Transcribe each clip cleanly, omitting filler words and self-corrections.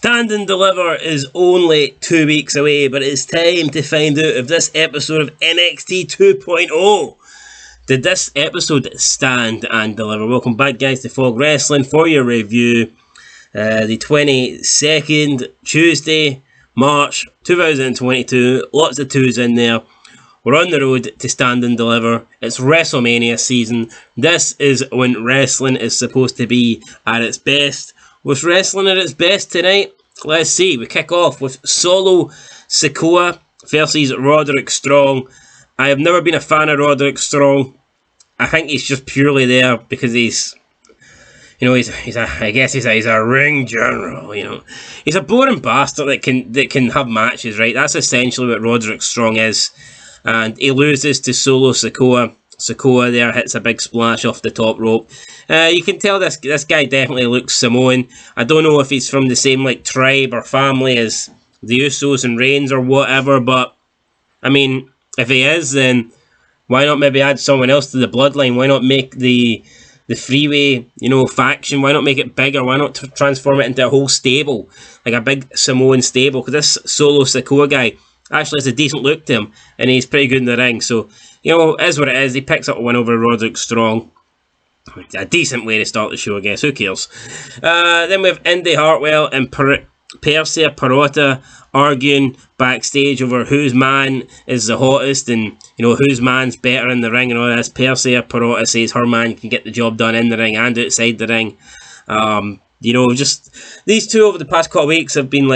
Stand and Deliver is only 2 weeks away, but it's time to find out if this episode of Nxt 2.0 did this episode stand and deliver. Welcome back, guys, to Fog Wrestling for your review. The 22nd, Tuesday, March 2022. Lots of twos in there. We're on the road to Stand and Deliver. It's WrestleMania season. This is when wrestling is supposed to be at its best. Was wrestling at its best tonight? Let's see. We kick off with Solo Sikoa versus Roderick Strong. I have never been a fan of Roderick Strong. I think he's just purely there because he's a ring general. He's a boring bastard that can have matches, right? That's essentially what Roderick Strong is. And he loses to Solo Sikoa. Sikoa there hits a big splash off the top rope. You can tell this guy definitely looks Samoan. I don't know if he's from the same tribe or family as the Usos and Reigns or whatever, but I mean, if he is, then why not maybe add someone else to the bloodline? Why not make the freeway, faction? Why not make it bigger? Why not transform it into a whole stable, like a big Samoan stable? Because this Solo Sikoa guy actually has a decent look to him, and he's pretty good in the ring. So, it is what it is. He picks up a win over Roderick Strong. A decent way to start the show, I guess. Who cares? Then we have Indy Hartwell and Persia Pirotta arguing backstage over whose man is the hottest and, whose man's better in the ring and all this. Persia Pirotta says her man can get the job done in the ring and outside the ring. Just these two over the past couple of weeks have been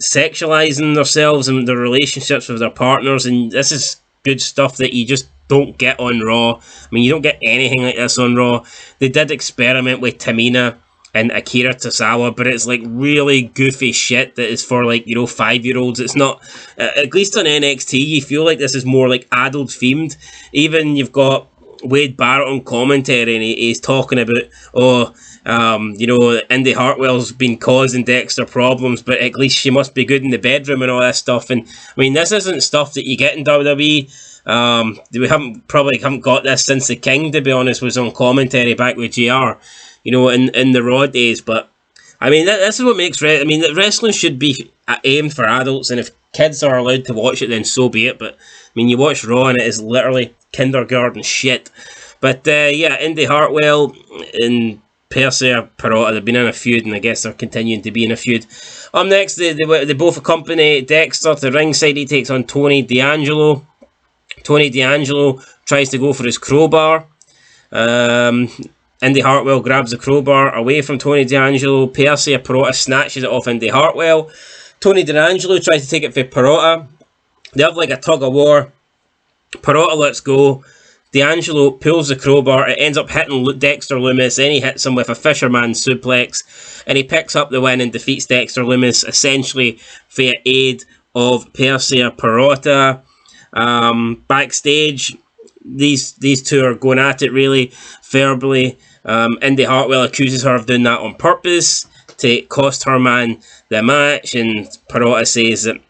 sexualizing themselves and their relationships with their partners, and this is good stuff that you just don't get on Raw. I mean, you don't get anything like this on Raw. They did experiment with Tamina and Akira Tozawa, but it's really goofy shit that is for 5-year-olds. It's not, at least on NXT, you feel like this is more adult themed. Even you've got Wade Barrett on commentary, and he's talking about, Indy Hartwell's been causing Dexter problems, but at least she must be good in the bedroom and all that stuff. And I mean, this isn't stuff that you get in WWE. We haven't got this since the King, to be honest, was on commentary back with JR, in the Raw days. But I mean, this is what makes wrestling should be aimed for adults, and if kids are allowed to watch it, then so be it. But I mean, you watch Raw and it is literally kindergarten shit. But Indy Hartwell and Persia Pirotta, they've been in a feud, and I guess they're continuing to be in a feud. Up next, they both accompany Dexter to ringside. He takes on Tony D'Angelo. Tony D'Angelo tries to go for his crowbar. Indy Hartwell grabs the crowbar away from Tony D'Angelo. Persia Pirotta snatches it off Indy Hartwell. Tony D'Angelo tries to take it for Pirotta. They have a tug of war. Pirotta lets go. D'Angelo pulls the crowbar. It ends up hitting Dexter Lumis. Then he hits him with a fisherman suplex, and he picks up the win and defeats Dexter Lumis, essentially via aid of Persia Pirotta. Backstage, these two are going at it really verbally. Indy Hartwell accuses her of doing that on purpose to cost her man the match, and Pirotta says that,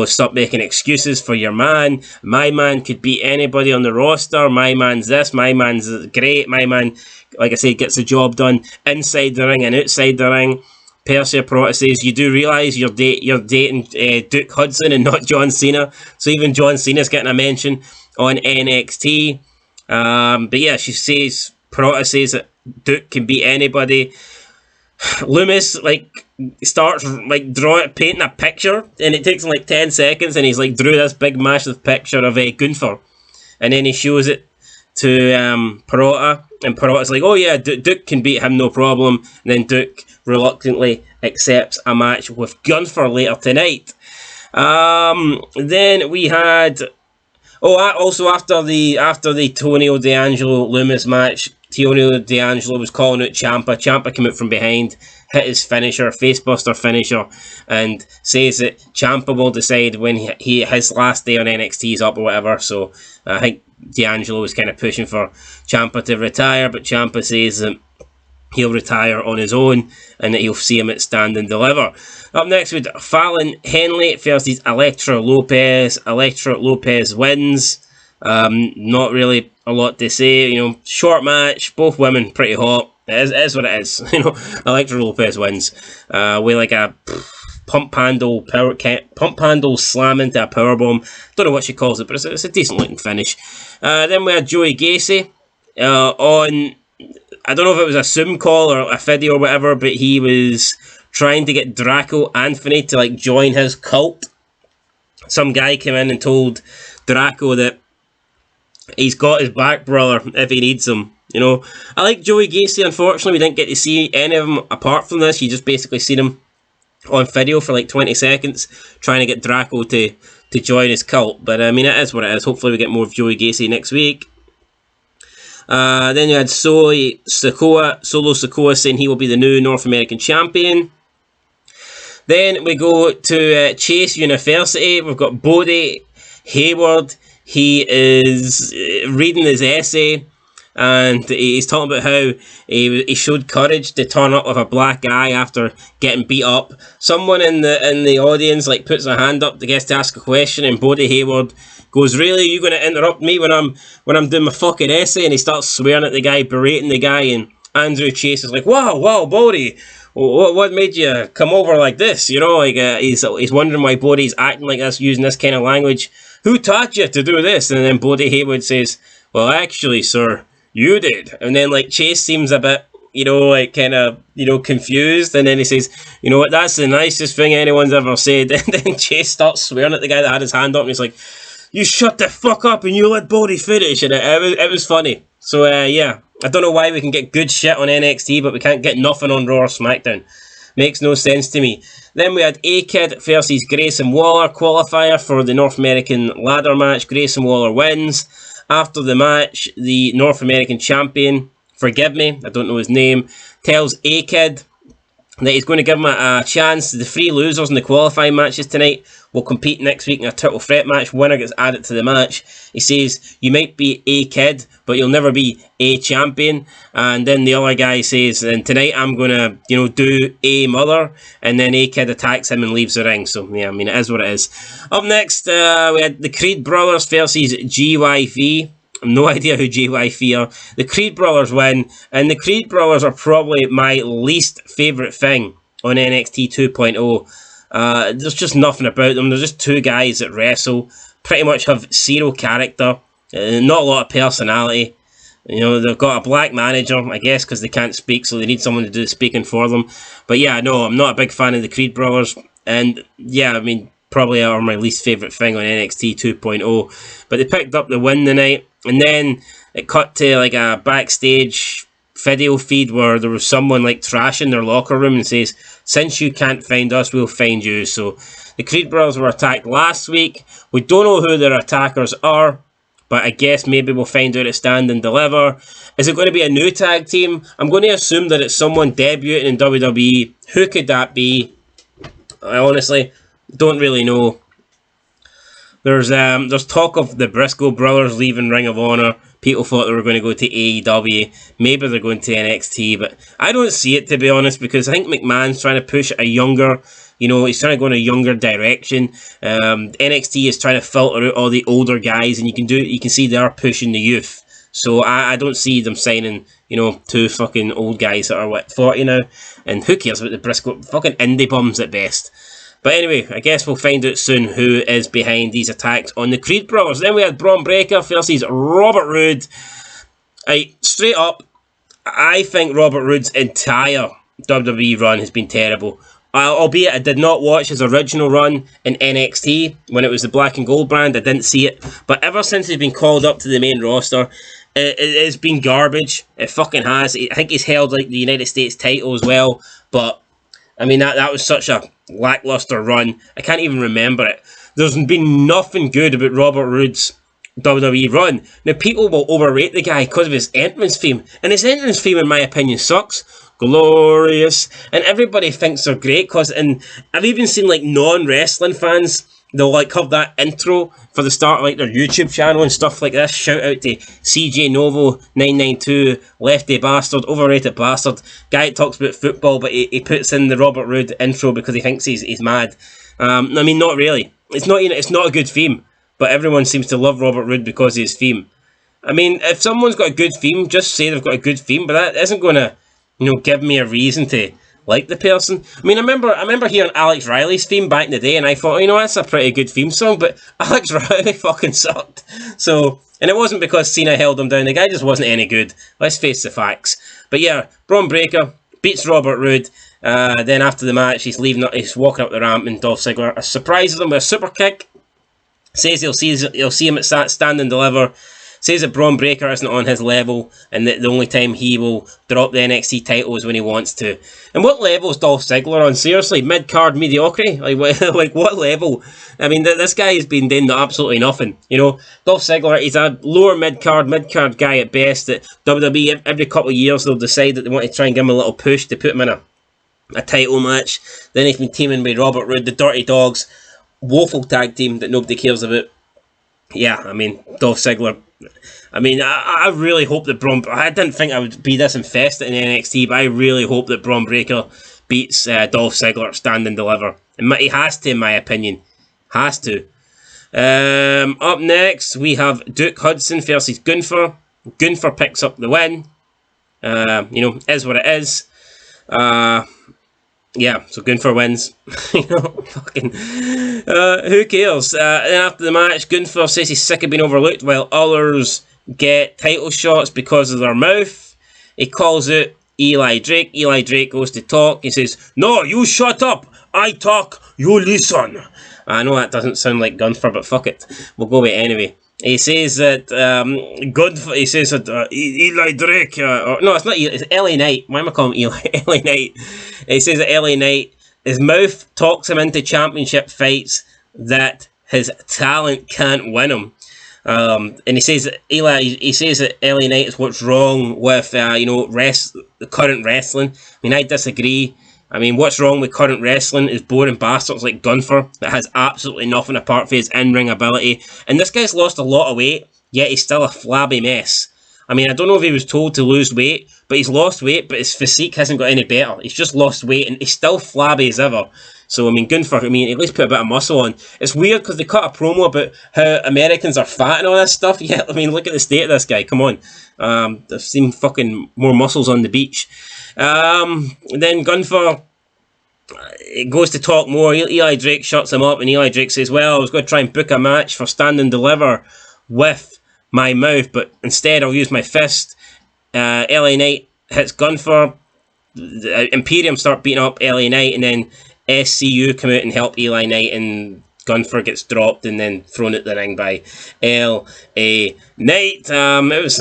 stop making excuses for your man. My man could beat anybody on the roster. My man's this, my man's great, my man, like I said, gets the job done inside the ring and outside the ring. Persia Pirotta says, you do realise you're dating Duke Hudson and not John Cena, so even John Cena's getting a mention on NXT. But yeah, Pirotta says that Duke can beat anybody. Lumis starts painting a picture, and it takes him 10 seconds, and he's drew this big massive picture of Gunther, and then he shows it to Pirotta, and Pirotta's oh yeah, Duke can beat him, no problem. And then Duke reluctantly accepts a match with Gunther later tonight. Then we had also after the Tony D'Angelo Lumis match, Tony D'Angelo was calling out Ciampa. Ciampa came out from behind, hit his finisher, facebuster finisher, and says that Ciampa will decide when his last day on NXT is up or whatever. So I think D'Angelo was kind of pushing for Ciampa to retire, but Ciampa says that he'll retire on his own and that he'll see him at Stand and Deliver. Up next with Fallon Henley versus Elektra Lopez. Elektra Lopez wins. Not really a lot to say. Short match. Both women pretty hot. It is what it is. You know, Elektra Lopez wins with like a pump handle slam into a powerbomb. Don't know what she calls it, but it's a decent looking finish. Then we had Joey Gacy on, I don't know if it was a Zoom call or a video or whatever, but he was trying to get Draco Anthony to like join his cult. Some guy came in and told Draco that he's got his back, brother, if he needs him. You know, I like Joey Gacy. Unfortunately, we didn't get to see any of him apart from this. You just basically seen him on video for like 20 seconds trying to get Draco to join his cult. But I mean, it is what it is. Hopefully we get more of Joey Gacy next week. Then you had Solo Sikoa saying he will be the new North American champion. Then we go to Chase University. We've got Bodie Hayward. He is reading his essay, and he's talking about how he showed courage to turn up with a black eye after getting beat up. Someone in the audience like puts a hand up to get to ask a question, and Bodie Hayward goes, "Really, you going to interrupt me when I'm doing my fucking essay?" And he starts swearing at the guy, berating the guy, and Andrew Chase is like, "Wow, Bodie, what made you come over like this?" You know, like he's wondering why Bodie's acting like this, using this kind of language. "Who taught you to do this?" And then Bodie Hayward says, "Well, actually, sir, you did." And then like Chase seems a bit, you know, like kind of, you know, confused. And then he says, "You know what? That's the nicest thing anyone's ever said." And then Chase starts swearing at the guy that had his hand up, and he's like, "You shut the fuck up and you let Bodie finish." And it was funny. So yeah, I don't know why we can get good shit on NXT, but we can't get nothing on Raw or SmackDown. Makes no sense to me. Then we had A-Kid versus Grayson Waller qualifier for the North American ladder match. Grayson Waller wins. After the match, the North American champion, forgive me, I don't know his name, tells A-Kid that he's going to give him a chance. The three losers in the qualifying matches tonight will compete next week in a title threat match. Winner gets added to the match. He says, "You might be a kid, but you'll never be a champion." And then the other guy says, "And tonight I'm going to, you know, do a mother." And then A-Kid attacks him and leaves the ring. So, yeah, I mean, it is what it is. Up next, we had the Creed Brothers versus GYV. I have no idea who GYV are. The Creed Brothers win, and the Creed Brothers are probably my least favourite thing on NXT 2.0. There's just nothing about them. They're just two guys that wrestle, pretty much have zero character, not a lot of personality. You know, they've got a black manager, I guess, because they can't speak, so they need someone to do the speaking for them. But yeah, no, I'm not a big fan of the Creed Brothers, and yeah, I mean, probably are my least favourite thing on NXT 2.0. But they picked up the win tonight, and then it cut to like a backstage video feed where there was someone like trashing their locker room and says, "Since you can't find us, we'll find you." So the Creed Brothers were attacked last week. We don't know who their attackers are, but I guess maybe we'll find out at Stand and Deliver. Is it going to be a new tag team? I'm going to assume that it's someone debuting in WWE. Who could that be? I honestly don't really know. There's talk of the Briscoe brothers leaving Ring of Honor. People thought they were going to go to AEW. Maybe they're going to NXT, but I don't see it, to be honest, because I think McMahon's trying to push a younger, you know, he's trying to go in a younger direction. NXT is trying to filter out all the older guys, and you can see they are pushing the youth. So I don't see them signing, you know, two fucking old guys that are, what, 40 now? And who cares about the Briscoe? Fucking indie bums at best. But anyway, I guess we'll find out soon who is behind these attacks on the Creed Brothers. Then we had Braun Breaker versus Robert Roode. Straight up, I think Robert Roode's entire WWE run has been terrible. Albeit I did not watch his original run in NXT when it was the Black and Gold brand. I didn't see it. But ever since he's been called up to the main roster, it has been garbage. It fucking has. I think he's held like the United States title as well. But I mean, that was such a lackluster run. I can't even remember it. There's been nothing good about Robert Roode's WWE run. Now, people will overrate the guy because of his entrance theme. And his entrance theme, in my opinion, sucks. Glorious. And everybody thinks they're great because, and I've even seen like non-wrestling fans, they'll like have that intro for the start of like their YouTube channel and stuff like this. Shout out to CJ Novo 992, lefty bastard, overrated bastard. Guy that talks about football, but he puts in the Robert Roode intro because he thinks he's mad. I mean, not really. It's not a good theme, but everyone seems to love Robert Roode because of his theme. I mean, if someone's got a good theme, just say they've got a good theme, but that isn't going to give me a reason to like the person. I mean, I remember hearing Alex Riley's theme back in the day, and I thought, that's a pretty good theme song, but Alex Riley fucking sucked. So, and it wasn't because Cena held him down, the guy just wasn't any good. Let's face the facts. But yeah, Braun Breaker beats Robert Roode. Then after the match, he's walking up the ramp, and Dolph Ziggler surprises him with a super kick. Says he'll see him at Stand and Deliver. Says that Braun Breaker isn't on his level, and that the only time he will drop the NXT title is when he wants to. And what level is Dolph Ziggler on? Seriously, mid-card mediocrity? Like what level? I mean, this guy has been doing absolutely nothing. Dolph Ziggler, he's a lower mid-card guy at best. That WWE, every couple of years, they'll decide that they want to try and give him a little push to put him in a title match. Then he's been teaming with Robert Roode, the Dirty Dogs, woeful tag team that nobody cares about. Yeah, I mean, Dolph Ziggler. I mean, I really hope that I didn't think I would be this infested in NXT, but I really hope that Braun Breaker beats Dolph Ziggler at Stand and Deliver. And he has to, in my opinion. Has to. Up next, we have Duke Hudson versus Gunther. Gunther picks up the win. Is what it is. Yeah, so Gunther wins. Fucking. Who cares? And after the match, Gunther says he's sick of being overlooked while others get title shots because of their mouth. He calls out Eli Drake. Eli Drake goes to talk. He says, "No, you shut up. I talk, you listen." I know that doesn't sound like Gunther, but fuck it. We'll go with it anyway. He says that Eli Drake, no, it's not Eli, it's LA Knight. Why am I calling him Eli? LA Knight. He says that LA Knight, his mouth talks him into championship fights that his talent can't win him. And he says that LA Knight is what's wrong with the current wrestling. I mean, I disagree. I mean, what's wrong with current wrestling is boring bastards like Gunther that has absolutely nothing apart from his in-ring ability. And this guy's lost a lot of weight, yet he's still a flabby mess. I mean, I don't know if he was told to lose weight, but he's lost weight, but his physique hasn't got any better. He's just lost weight, and he's still flabby as ever. So, I mean, Gunther, at least put a bit of muscle on. It's weird because they cut a promo about how Americans are fat and all this stuff. Yeah, I mean, look at the state of this guy. Come on. I've seen fucking more muscles on the beach. Then Gunther goes to talk more. Eli Drake shuts him up, and Eli Drake says, "Well, I was going to try and book a match for Stand and Deliver with my mouth, but instead I'll use my fist." LA Knight hits Gunther. Imperium start beating up LA Knight, and then SCU come out and help Eli Knight, and Gunther gets dropped and then thrown at the ring by LA Knight. It was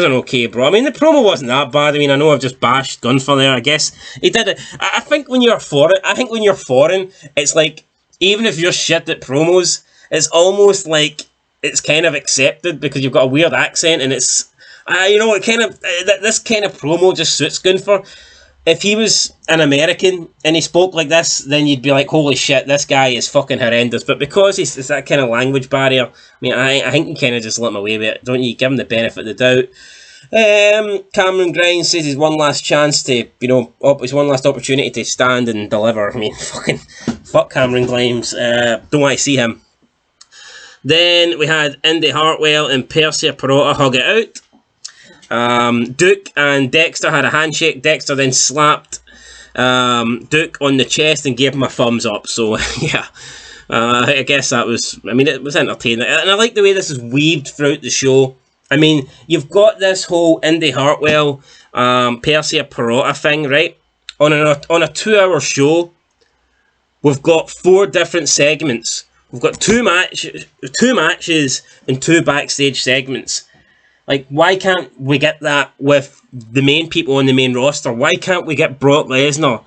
an okay bro. I mean, the promo wasn't that bad. I mean, I know I've just bashed Gunther there. I guess he did it. I think when you're foreign, it's like, even if you're shit at promos, it's almost like it's kind of accepted because you've got a weird accent, and it's this kind of promo just suits Gunther. If he was an American and he spoke like this, then you'd be like, holy shit, this guy is fucking horrendous. But because it's that kind of language barrier, I mean, I think you kind of just let him away with it, don't you? Give him the benefit of the doubt. Cameron Grimes says his one last chance to, his one last opportunity to stand and deliver. I mean, fuck Cameron Grimes. Don't want to see him. Then we had Indy Hartwell and Persia Pirotta hug it out. Duke and Dexter had a handshake. Dexter then slapped Duke on the chest and gave him a thumbs up. So, yeah, I guess it was entertaining. And I like the way this is weaved throughout the show. I mean, you've got this whole Indy Hartwell, Persia Pirotta thing, right? On a 2-hour show, we've got 4 different segments. We've got two matches and 2 backstage segments. Like, why can't we get that with the main people on the main roster? Why can't we get Brock Lesnar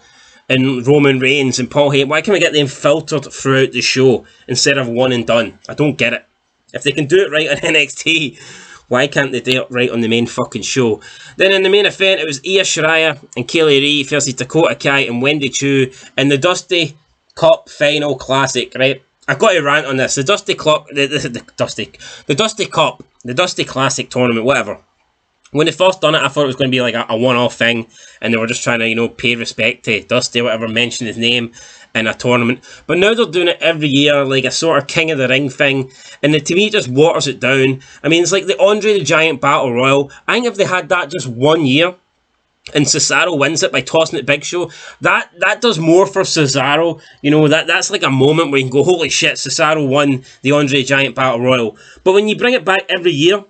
and Roman Reigns and Paul Heyman? Why can't we get them filtered throughout the show instead of one and done? I don't get it. If they can do it right on NXT, why can't they do it right on the main fucking show? Then in the main event, it was Io Shirai and Kaylee Lee versus Dakota Kai and Wendy Choo in the Dusty Cup Final Classic, right? I've got to rant on this. The Dusty Cup, the Dusty Classic tournament, whatever. When they first done it, I thought it was going to be like a one-off thing, and they were just trying to, pay respect to Dusty, whatever, mention his name in a tournament. But now they're doing it every year, like a sort of King of the Ring thing, and to me it just waters it down. I mean, it's like the Andre the Giant Battle Royal. I think if they had that just one year, and Cesaro wins it by tossing it Big Show. That does more for Cesaro. You know, that's like a moment where you can go, holy shit, Cesaro won the Andre Giant Battle Royal. But when you bring it back every year,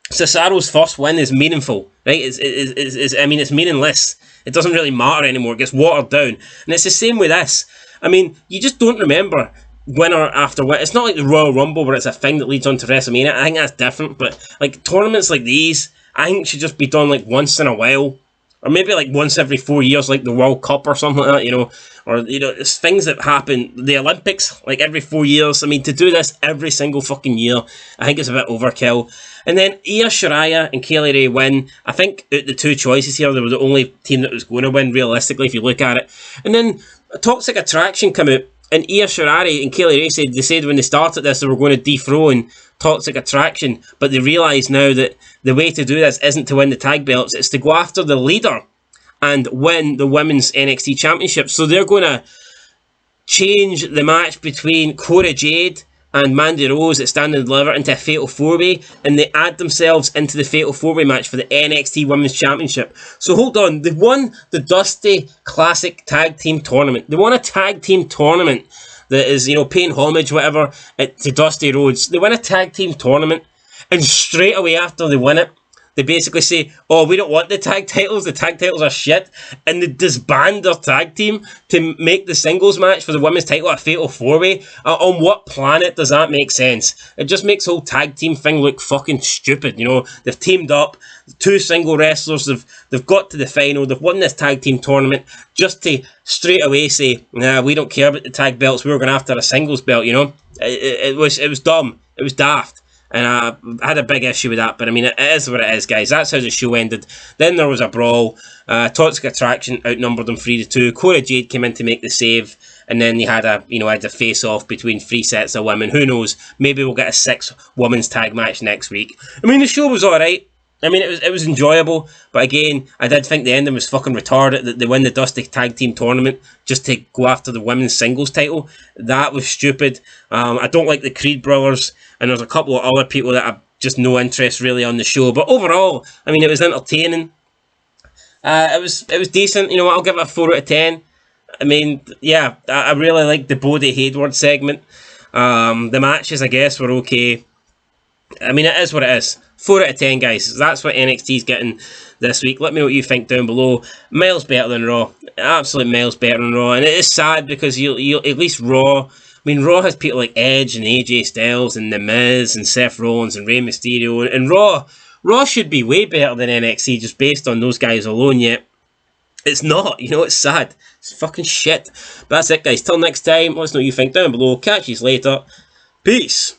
Cesaro's first win is meaningful, right? I mean, it's meaningless. It doesn't really matter anymore. It gets watered down. And it's the same with this. I mean, you just don't remember winner after win. It's not like the Royal Rumble where it's a thing that leads on to WrestleMania. I think that's different. But like tournaments like these, I think should just be done like once in a while. Or maybe like once every 4 years, like the World Cup or something like that, you know. Or, you know, it's things that happen. The Olympics, like every 4 years. I mean, to do this every single fucking year, I think it's a bit overkill. And then Io Shirai and Kaylee Ray win. I think out the two choices here, they were the only team that was going to win, realistically, if you look at it. And then Toxic Attraction came out, and Io Shirai and Kaylee Ray said when they started this, they were going to dethrone Toxic Attraction, but they realise now that the way to do this isn't to win the tag belts, it's to go after the leader and win the Women's NXT Championship. So they're going to change the match between Cora Jade and Mandy Rose at Stand and Deliver into a Fatal 4-Way, and they add themselves into the Fatal 4-Way match for the NXT Women's Championship. So hold on, they won the Dusty Classic Tag Team Tournament. They won a tag team tournament that is, you know, paying homage, whatever, to Dusty Rhodes. They win a tag team tournament, and straight away after they win it, they basically say, oh, we don't want the tag titles are shit, and they disband their tag team to make the singles match for the women's title a Fatal 4-Way. On what planet does that make sense? It just makes the whole tag team thing look fucking stupid, you know. They've teamed up, two single wrestlers, they've got to the final, they've won this tag team tournament, just to straight away say, nah, we don't care about the tag belts, we were going after a singles belt, you know. It was dumb, it was daft. And I had a big issue with that, but I mean, it is what it is, guys. That's how the show ended. Then there was a brawl. Toxic Attraction outnumbered them 3-2. Cora Jade came in to make the save, and then they had a face-off between 3 sets of women. Who knows? Maybe we'll get a 6 women's tag match next week. I mean, the show was all right. I mean, it was enjoyable, but again, I did think the ending was fucking retarded, that they win the Dusty Tag Team Tournament just to go after the women's singles title. That was stupid. I don't like the Creed brothers, and there's a couple of other people that have just no interest really on the show, but overall, I mean, it was entertaining. It was decent, you know, I'll give it a 4 out of 10. I mean, yeah, I really liked the Bodie Hayward segment. The matches, I guess, were okay. I mean, it is what it is. 4 out of 10, guys. That's what NXT's getting this week. Let me know what you think down below. Miles better than Raw. Absolute miles better than Raw. And it is sad because you at least Raw. I mean, Raw has people like Edge and AJ Styles and The Miz and Seth Rollins and Rey Mysterio. And Raw should be way better than NXT just based on those guys alone, yet it's not. You know, it's sad. It's fucking shit. But that's it, guys. Till next time, let us know what you think down below. Catch you later. Peace.